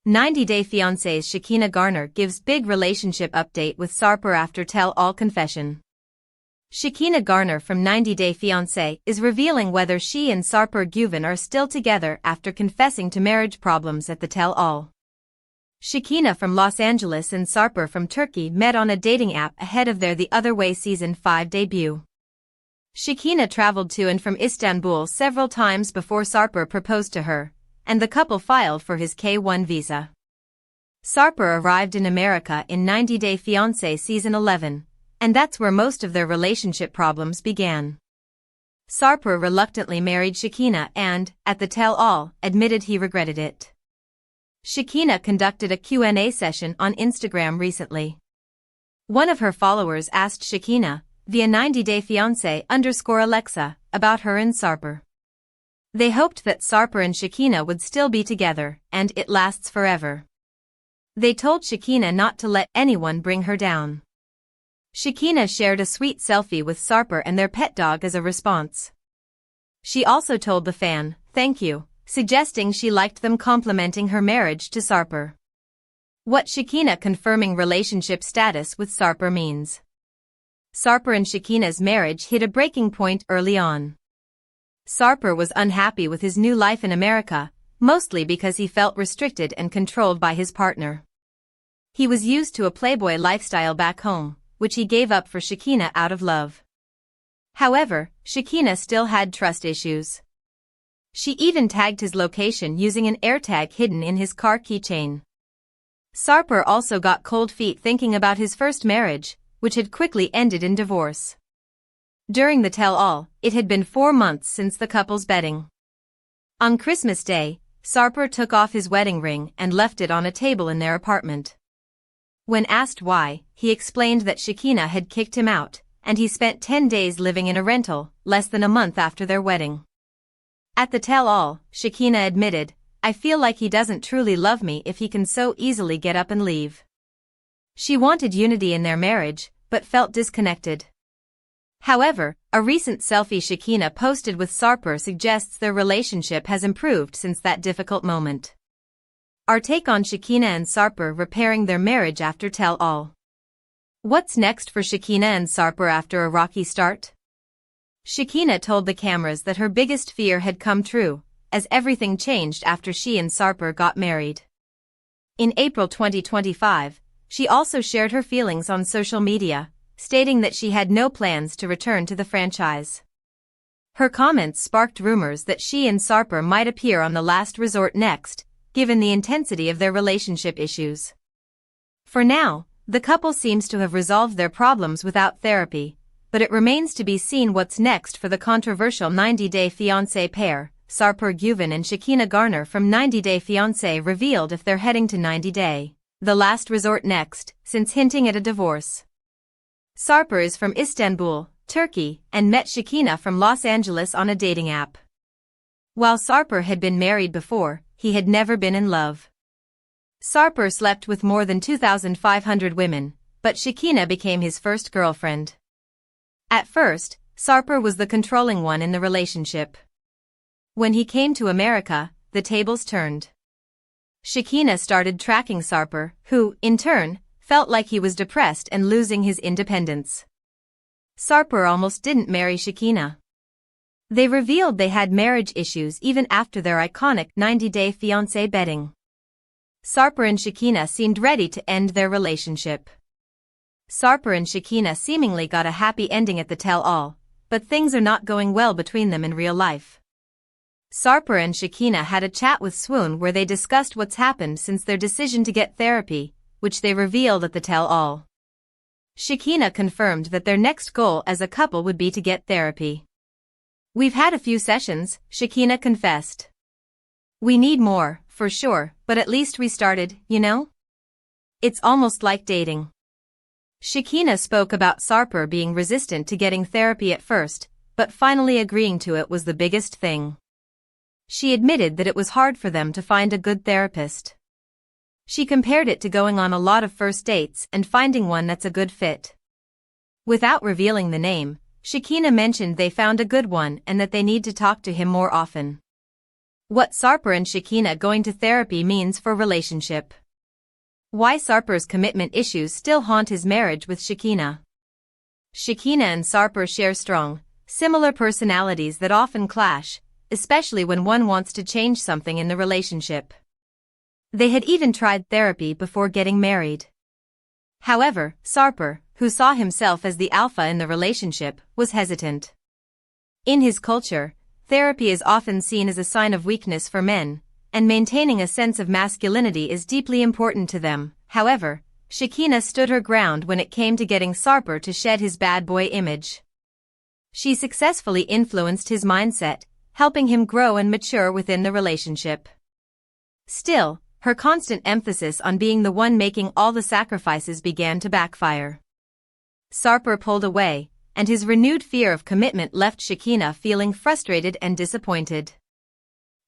90-Day Fiancé's Shekinah Garner gives big relationship update with Sarper after tell-all confession. Shekinah Garner from 90-Day Fiancé is revealing whether she and Sarper Güven are still together after confessing to marriage problems at the tell-all. Shekinah from Los Angeles and Sarper from Turkey met on a dating app ahead of their The Other Way Season 5 debut. Shekinah traveled to and from Istanbul several times before Sarper proposed to her, and the couple filed for his K-1 visa. Sarper arrived in America in 90-Day Fiancé Season 11, and that's where most of their relationship problems began. Sarper reluctantly married Shekinah and, at the tell-all, admitted he regretted it. Shekinah conducted a Q&A session on Instagram recently. One of her followers asked Shekinah, via 90-Day Fiancé_Alexa, about her and Sarper. They hoped that Sarper and Shekinah would still be together, and it lasts forever. They told Shekinah not to let anyone bring her down. Shekinah shared a sweet selfie with Sarper and their pet dog as a response. She also told the fan, "Thank you," suggesting she liked them complimenting her marriage to Sarper. What Shekinah confirming relationship status with Sarper means. Sarper and Shekinah's marriage hit a breaking point early on. Sarper was unhappy with his new life in America, mostly because he felt restricted and controlled by his partner. He was used to a playboy lifestyle back home, which he gave up for Shekinah out of love. However, Shekinah still had trust issues. She even tagged his location using an AirTag hidden in his car keychain. Sarper also got cold feet thinking about his first marriage, which had quickly ended in divorce. During the tell-all, it had been 4 months since the couple's wedding. On Christmas Day, Sarper took off his wedding ring and left it on a table in their apartment. When asked why, he explained that Shekinah had kicked him out, and he spent 10 days living in a rental, less than a month after their wedding. At the tell-all, Shekinah admitted, "I feel like he doesn't truly love me if he can so easily get up and leave." She wanted unity in their marriage, but felt disconnected. However, a recent selfie Shekinah posted with Sarper suggests their relationship has improved since that difficult moment. Our take on Shekinah and Sarper repairing their marriage after tell-all. What's next for Shekinah and Sarper after a rocky start? Shekinah told the cameras that her biggest fear had come true, as everything changed after she and Sarper got married. In April 2025, she also shared her feelings on social media, stating that she had no plans to return to the franchise. Her comments sparked rumors that she and Sarper might appear on The Last Resort next, given the intensity of their relationship issues. For now, the couple seems to have resolved their problems without therapy, but it remains to be seen what's next for the controversial 90-Day Fiancé pair. Sarper Güven and Shekinah Garner from 90-Day Fiancé revealed if they're heading to 90-Day, The Last Resort next, since hinting at a divorce. Sarper is from Istanbul, Turkey, and met Shekinah from Los Angeles on a dating app. While Sarper had been married before, he had never been in love. Sarper slept with more than 2,500 women, but Shekinah became his first girlfriend. At first, Sarper was the controlling one in the relationship. When he came to America, the tables turned. Shekinah started tracking Sarper, who, in turn, felt like he was depressed and losing his independence. Sarper almost didn't marry Shekinah. They revealed they had marriage issues even after their iconic 90-Day Fiancé bedding. Sarper and Shekinah seemed ready to end their relationship. Sarper and Shekinah seemingly got a happy ending at the tell-all, but things are not going well between them in real life. Sarper and Shekinah had a chat with Swoon where they discussed what's happened since their decision to get therapy, which they revealed at the tell-all. Shekinah confirmed that their next goal as a couple would be to get therapy. "We've had a few sessions," Shekinah confessed. "We need more, for sure, but at least we started, you know? It's almost like dating." Shekinah spoke about Sarper being resistant to getting therapy at first, but finally agreeing to it was the biggest thing. She admitted that it was hard for them to find a good therapist. She compared it to going on a lot of first dates and finding one that's a good fit. Without revealing the name, Shekinah mentioned they found a good one and that they need to talk to him more often. What Sarper and Shekinah going to therapy means for relationship. Why Sarper's commitment issues still haunt his marriage with Shekinah. Shekinah and Sarper share strong, similar personalities that often clash, especially when one wants to change something in the relationship. They had even tried therapy before getting married. However, Sarper, who saw himself as the alpha in the relationship, was hesitant. In his culture, therapy is often seen as a sign of weakness for men, and maintaining a sense of masculinity is deeply important to them. However, Shekinah stood her ground when it came to getting Sarper to shed his bad boy image. She successfully influenced his mindset, helping him grow and mature within the relationship. Still, her constant emphasis on being the one making all the sacrifices began to backfire. Sarper pulled away, and his renewed fear of commitment left Shekinah feeling frustrated and disappointed.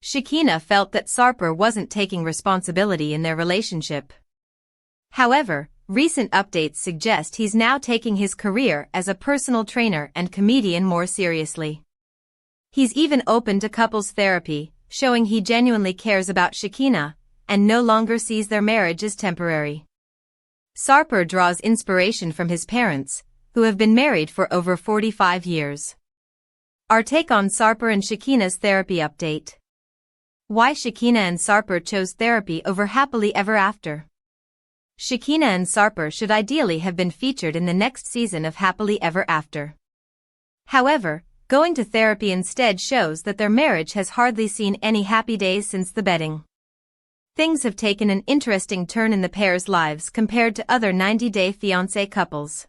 Shekinah felt that Sarper wasn't taking responsibility in their relationship. However, recent updates suggest he's now taking his career as a personal trainer and comedian more seriously. He's even open to couples therapy, showing he genuinely cares about Shekinah, and no longer sees their marriage as temporary. Sarper draws inspiration from his parents, who have been married for over 45 years. Our take on Sarper and Shekinah's therapy update. Why Shekinah and Sarper chose therapy over happily ever after. Shekinah and Sarper should ideally have been featured in the next season of Happily Ever After. However, going to therapy instead shows that their marriage has hardly seen any happy days since the wedding. Things have taken an interesting turn in the pair's lives compared to other 90-day fiancé couples.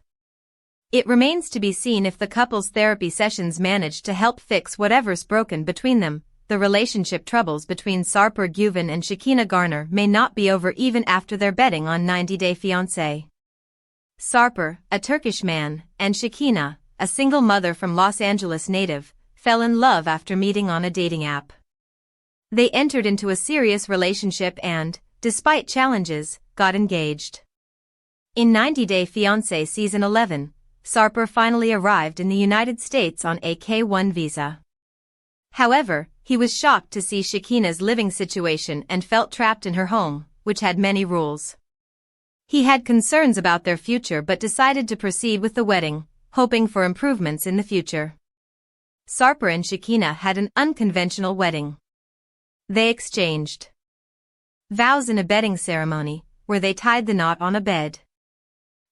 It remains to be seen if the couple's therapy sessions manage to help fix whatever's broken between them. The relationship troubles between Sarper Güven and Shekinah Garner may not be over even after their betting on 90-Day Fiancé. Sarper, a Turkish man, and Shekinah, a single mother from Los Angeles native, fell in love after meeting on a dating app. They entered into a serious relationship and, despite challenges, got engaged. In 90-Day Fiancé Season 11, Sarper finally arrived in the United States on a K-1 visa. However, he was shocked to see Shekinah's living situation and felt trapped in her home, which had many rules. He had concerns about their future but decided to proceed with the wedding, hoping for improvements in the future. Sarper and Shekinah had an unconventional wedding. They exchanged vows in a bedding ceremony, where they tied the knot on a bed.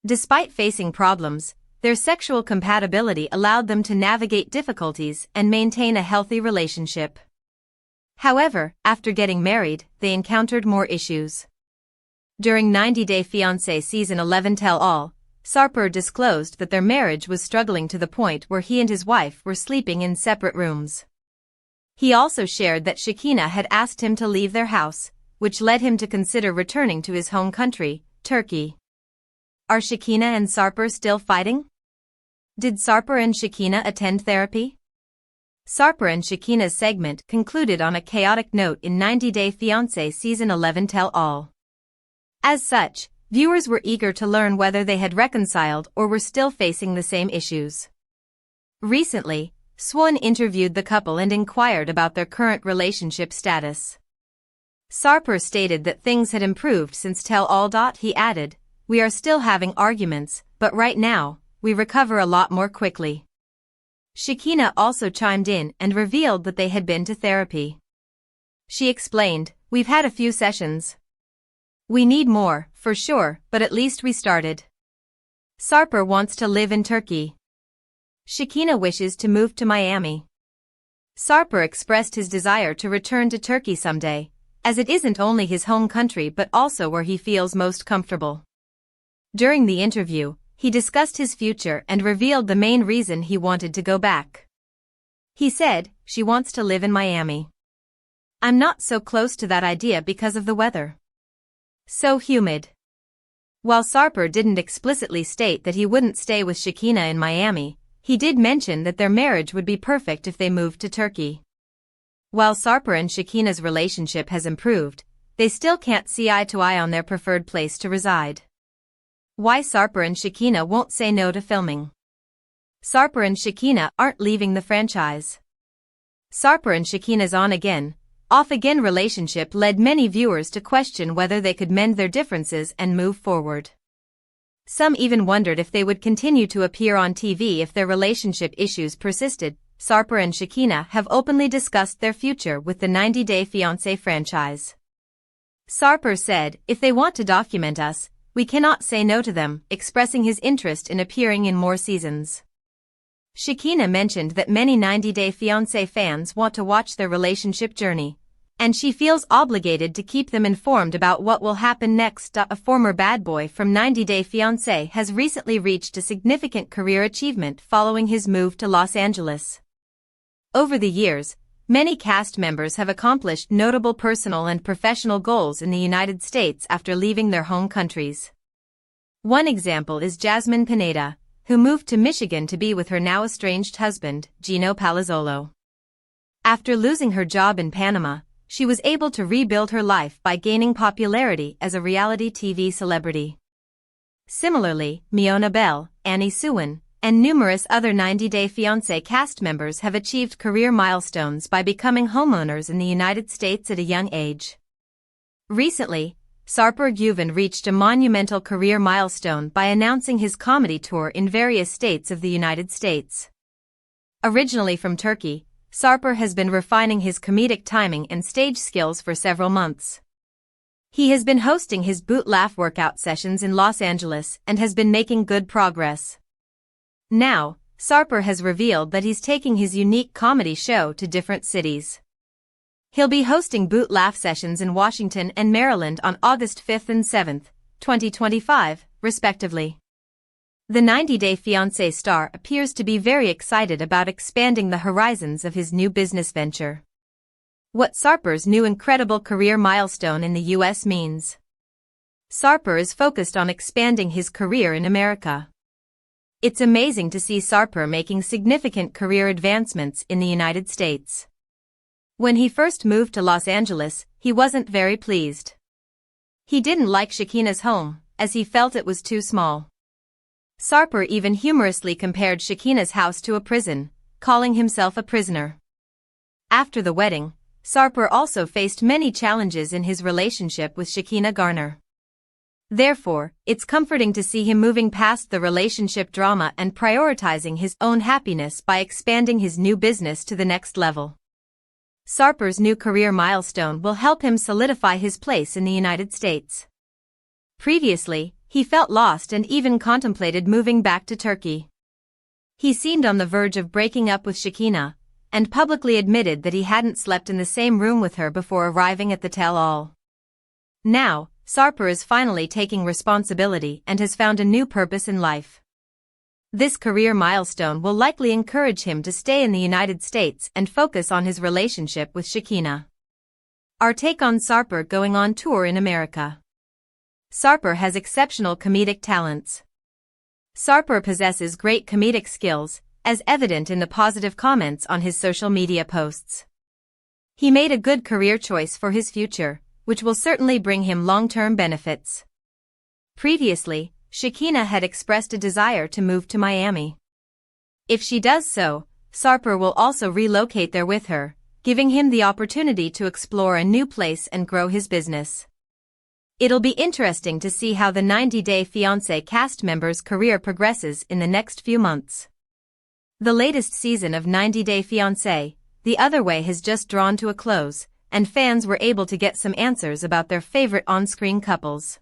Despite facing problems, their sexual compatibility allowed them to navigate difficulties and maintain a healthy relationship. However, after getting married, they encountered more issues. During 90-Day Fiancé Season 11 Tell All, Sarper disclosed that their marriage was struggling to the point where he and his wife were sleeping in separate rooms. He also shared that Shekinah had asked him to leave their house, which led him to consider returning to his home country, Turkey. Are Shekinah and Sarper still fighting? Did Sarper and Shekinah attend therapy? Sarper and Shekinah's segment concluded on a chaotic note in 90-Day Fiancé Season 11 Tell All. As such, viewers were eager to learn whether they had reconciled or were still facing the same issues. Recently, Swan interviewed the couple and inquired about their current relationship status. Sarper stated that things had improved since Tell All. He added, "We are still having arguments, but right now, we recover a lot more quickly." Shekinah also chimed in and revealed that they had been to therapy. She explained, "We've had a few sessions. We need more, for sure, but at least we started." Sarper wants to live in Turkey. Shekinah wishes to move to Miami. Sarper expressed his desire to return to Turkey someday, as it isn't only his home country but also where he feels most comfortable. During the interview, he discussed his future and revealed the main reason he wanted to go back. He said, "She wants to live in Miami. I'm not so close to that idea because of the weather. So humid." While Sarper didn't explicitly state that he wouldn't stay with Shekinah in Miami, he did mention that their marriage would be perfect if they moved to Turkey. While Sarper and Shekinah's relationship has improved, they still can't see eye to eye on their preferred place to reside. Why Sarper and Shekinah won't say no to filming. Sarper and Shekinah aren't leaving the franchise. Sarper and Shekinah's on again, off-again relationship led many viewers to question whether they could mend their differences and move forward. Some even wondered if they would continue to appear on TV if their relationship issues persisted. Sarper and Shekinah have openly discussed their future with the 90 Day Fiancé franchise. Sarper said, "If they want to document us, we cannot say no to them," expressing his interest in appearing in more seasons. Shekinah mentioned that many 90 Day Fiancé fans want to watch their relationship journey, and she feels obligated to keep them informed about what will happen next. A former bad boy from 90 Day Fiancé has recently reached a significant career achievement following his move to Los Angeles. Over the years, many cast members have accomplished notable personal and professional goals in the United States after leaving their home countries. One example is Jasmine Pineda, who moved to Michigan to be with her now estranged husband, Gino Palazzolo. After losing her job in Panama, she was able to rebuild her life by gaining popularity as a reality TV celebrity. Similarly, Miona Bell, Annie Suwin, and numerous other 90 Day Fiancé cast members have achieved career milestones by becoming homeowners in the United States at a young age. Recently, Sarper Güven reached a monumental career milestone by announcing his comedy tour in various states of the United States. Originally from Turkey, Sarper has been refining his comedic timing and stage skills for several months. He has been hosting his Boot Laugh workout sessions in Los Angeles and has been making good progress. Now, Sarper has revealed that he's taking his unique comedy show to different cities. He'll be hosting Boot Laugh sessions in Washington and Maryland on August 5th and 7th, 2025, respectively. The 90 Day Fiancé star appears to be very excited about expanding the horizons of his new business venture. What Sarper's new incredible career milestone in the US means. Sarper is focused on expanding his career in America. It's amazing to see Sarper making significant career advancements in the United States. When he first moved to Los Angeles, he wasn't very pleased. He didn't like Shekinah's home, as he felt it was too small. Sarper even humorously compared Shekinah's house to a prison, calling himself a prisoner. After the wedding, Sarper also faced many challenges in his relationship with Shekinah Garner. Therefore, it's comforting to see him moving past the relationship drama and prioritizing his own happiness by expanding his new business to the next level. Sarper's new career milestone will help him solidify his place in the United States. Previously, he felt lost and even contemplated moving back to Turkey. He seemed on the verge of breaking up with Shekinah, and publicly admitted that he hadn't slept in the same room with her before arriving at the tell-all. Now, Sarper is finally taking responsibility and has found a new purpose in life. This career milestone will likely encourage him to stay in the United States and focus on his relationship with Shekinah. Our take on Sarper going on tour in America. Sarper has exceptional comedic talents. Sarper possesses great comedic skills, as evident in the positive comments on his social media posts. He made a good career choice for his future, which will certainly bring him long-term benefits. Previously, Shekinah had expressed a desire to move to Miami. If she does so, Sarper will also relocate there with her, giving him the opportunity to explore a new place and grow his business. It'll be interesting to see how the 90 Day Fiancé cast member's career progresses in the next few months. The latest season of 90 Day Fiancé, The Other Way, has just drawn to a close, and fans were able to get some answers about their favorite on-screen couples.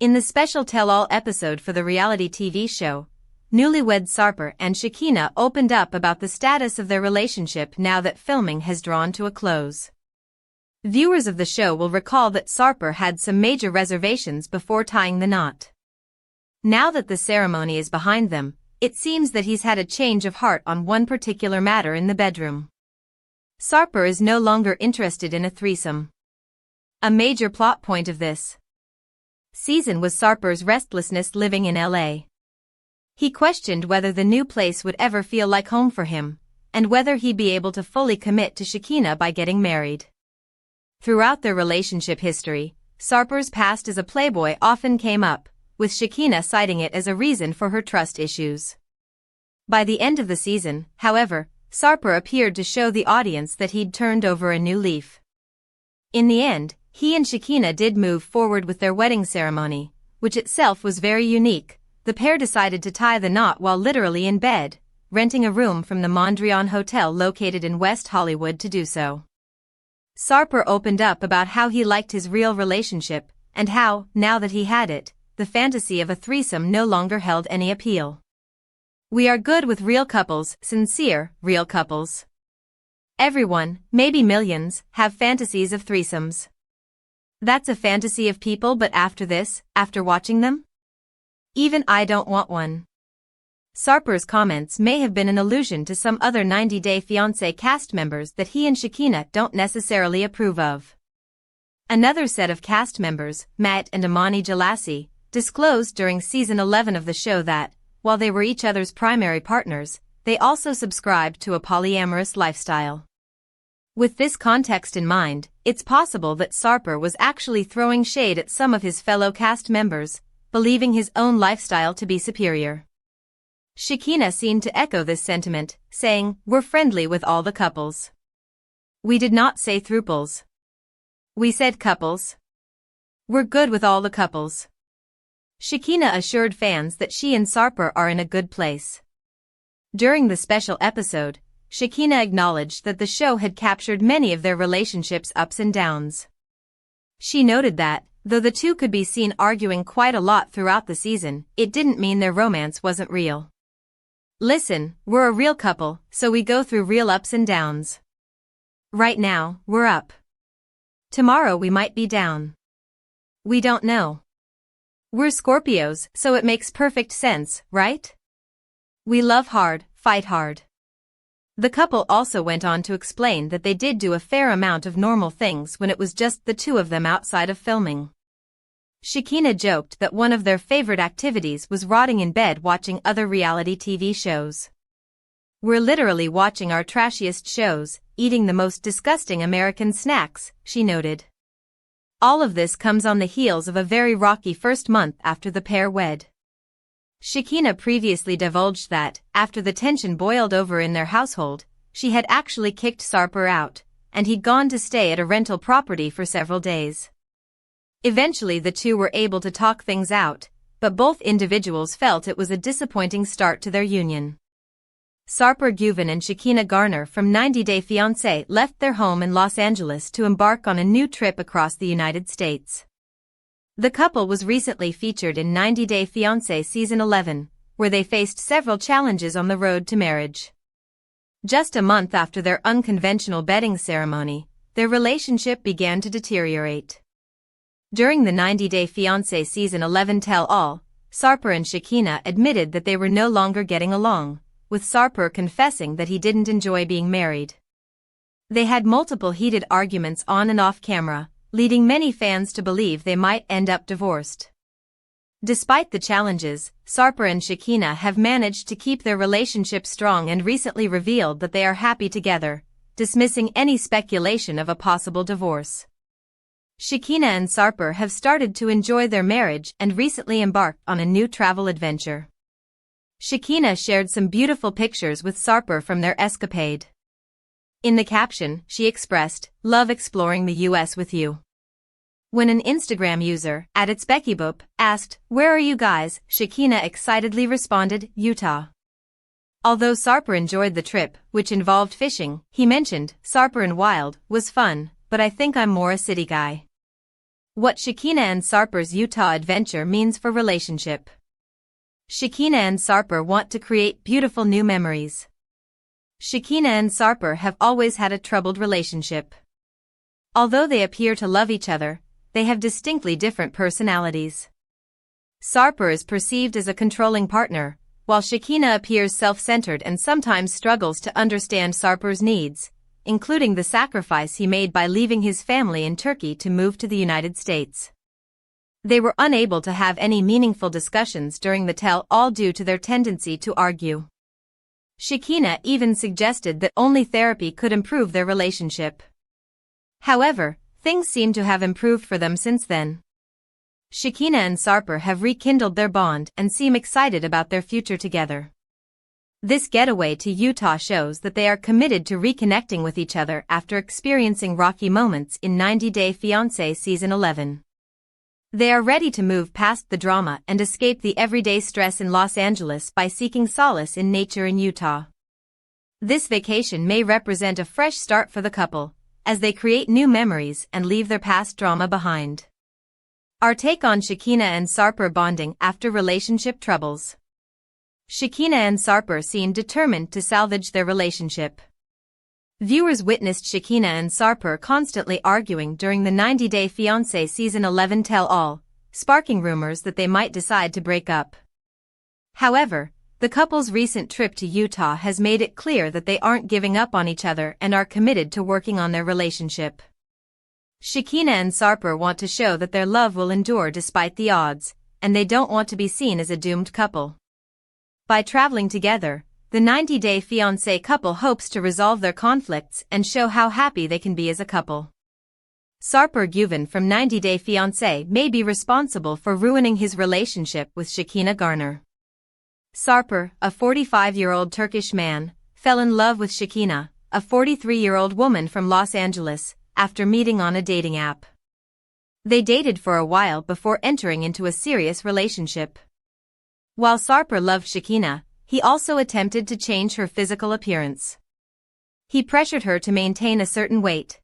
In the special tell-all episode for the reality TV show, newlywed Sarper and Shekinah opened up about the status of their relationship now that filming has drawn to a close. Viewers of the show will recall that Sarper had some major reservations before tying the knot. Now that the ceremony is behind them, it seems that he's had a change of heart on one particular matter in the bedroom. Sarper is no longer interested in a threesome. A major plot point of this season was Sarper's restlessness living in LA. He questioned whether the new place would ever feel like home for him, and whether he'd be able to fully commit to Shekinah by getting married. Throughout their relationship history, Sarper's past as a playboy often came up, with Shekinah citing it as a reason for her trust issues. By the end of the season, however, Sarper appeared to show the audience that he'd turned over a new leaf. In the end, he and Shekinah did move forward with their wedding ceremony, which itself was very unique. The pair decided to tie the knot while literally in bed, renting a room from the Mondrian Hotel located in West Hollywood to do so. Sarper opened up about how he liked his real relationship, and how, now that he had it, the fantasy of a threesome no longer held any appeal. "We are good with real couples, sincere, real couples. Everyone, maybe millions, have fantasies of threesomes. That's a fantasy of people, but after this, after watching them? Even I don't want one." Sarper's comments may have been an allusion to some other 90 Day Fiancé cast members that he and Shekinah don't necessarily approve of. Another set of cast members, Matt and Imani Jalassi, disclosed during season 11 of the show that, while they were each other's primary partners, they also subscribed to a polyamorous lifestyle. With this context in mind, it's possible that Sarper was actually throwing shade at some of his fellow cast members, believing his own lifestyle to be superior. Shekinah seemed to echo this sentiment, saying, "We're friendly with all the couples. We did not say throuples. We said couples. We're good with all the couples." Shekinah assured fans that she and Sarper are in a good place. During the special episode, Shekinah acknowledged that the show had captured many of their relationship's ups and downs. She noted that, though the two could be seen arguing quite a lot throughout the season, it didn't mean their romance wasn't real. "Listen, we're a real couple, so we go through real ups and downs. Right now, we're up. Tomorrow we might be down. We don't know. We're Scorpios, so it makes perfect sense, right? We love hard, fight hard." The couple also went on to explain that they did do a fair amount of normal things when it was just the two of them outside of filming. Shekinah joked that one of their favorite activities was rotting in bed watching other reality TV shows. "We're literally watching our trashiest shows, eating the most disgusting American snacks," she noted. All of this comes on the heels of a very rocky first month after the pair wed. Shekinah previously divulged that, after the tension boiled over in their household, she had actually kicked Sarper out, and he'd gone to stay at a rental property for several days. Eventually the two were able to talk things out, but both individuals felt it was a disappointing start to their union. Sarper Güven and Shekinah Garner from 90 Day Fiancé left their home in Los Angeles to embark on a new trip across the United States. The couple was recently featured in 90 Day Fiancé Season 11, where they faced several challenges on the road to marriage. Just a month after their unconventional wedding ceremony, their relationship began to deteriorate. During the 90 Day Fiancé Season 11 tell-all, Sarper and Shekinah admitted that they were no longer getting along, with Sarper confessing that he didn't enjoy being married. They had multiple heated arguments on and off camera, leading many fans to believe they might end up divorced. Despite the challenges, Sarper and Shekinah have managed to keep their relationship strong and recently revealed that they are happy together, dismissing any speculation of a possible divorce. Shekinah and Sarper have started to enjoy their marriage and recently embarked on a new travel adventure. Shekinah shared some beautiful pictures with Sarper from their escapade. In the caption, she expressed, "Love exploring the US with you." When an Instagram user, @itsbeckyboop, asked, "Where are you guys?" Shekinah excitedly responded, "Utah." Although Sarper enjoyed the trip, which involved fishing, he mentioned, "Sarper and Wild was fun, but I think I'm more a city guy." What Shekinah and Sarper's Utah adventure means for relationship. Shekinah and Sarper want to create beautiful new memories. Shekinah and Sarper have always had a troubled relationship. Although they appear to love each other, they have distinctly different personalities. Sarper is perceived as a controlling partner, while Shekinah appears self-centered and sometimes struggles to understand Sarper's needs, including the sacrifice he made by leaving his family in Turkey to move to the United States. They were unable to have any meaningful discussions during the tell-all due to their tendency to argue. Shekinah even suggested that only therapy could improve their relationship. However, things seem to have improved for them since then. Shekinah and Sarper have rekindled their bond and seem excited about their future together. This getaway to Utah shows that they are committed to reconnecting with each other after experiencing rocky moments in 90 Day Fiancé Season 11. They are ready to move past the drama and escape the everyday stress in Los Angeles by seeking solace in nature in Utah. This vacation may represent a fresh start for the couple, as they create new memories and leave their past drama behind. Our take on Shekinah and Sarper bonding after relationship troubles. Shekinah and Sarper seem determined to salvage their relationship. Viewers witnessed Shekinah and Sarper constantly arguing during the 90 Day Fiancé Season 11 tell-all, sparking rumors that they might decide to break up. However, the couple's recent trip to Utah has made it clear that they aren't giving up on each other and are committed to working on their relationship. Shekinah and Sarper want to show that their love will endure despite the odds, and they don't want to be seen as a doomed couple. By traveling together, the 90 Day Fiancé couple hopes to resolve their conflicts and show how happy they can be as a couple. Sarper Güven from 90 Day Fiancé may be responsible for ruining his relationship with Shekinah Garner. Sarper, a 45-year-old Turkish man, fell in love with Shekinah, a 43-year-old woman from Los Angeles, after meeting on a dating app. They dated for a while before entering into a serious relationship. While Sarper loved Shekinah, he also attempted to change her physical appearance. He pressured her to maintain a certain weight,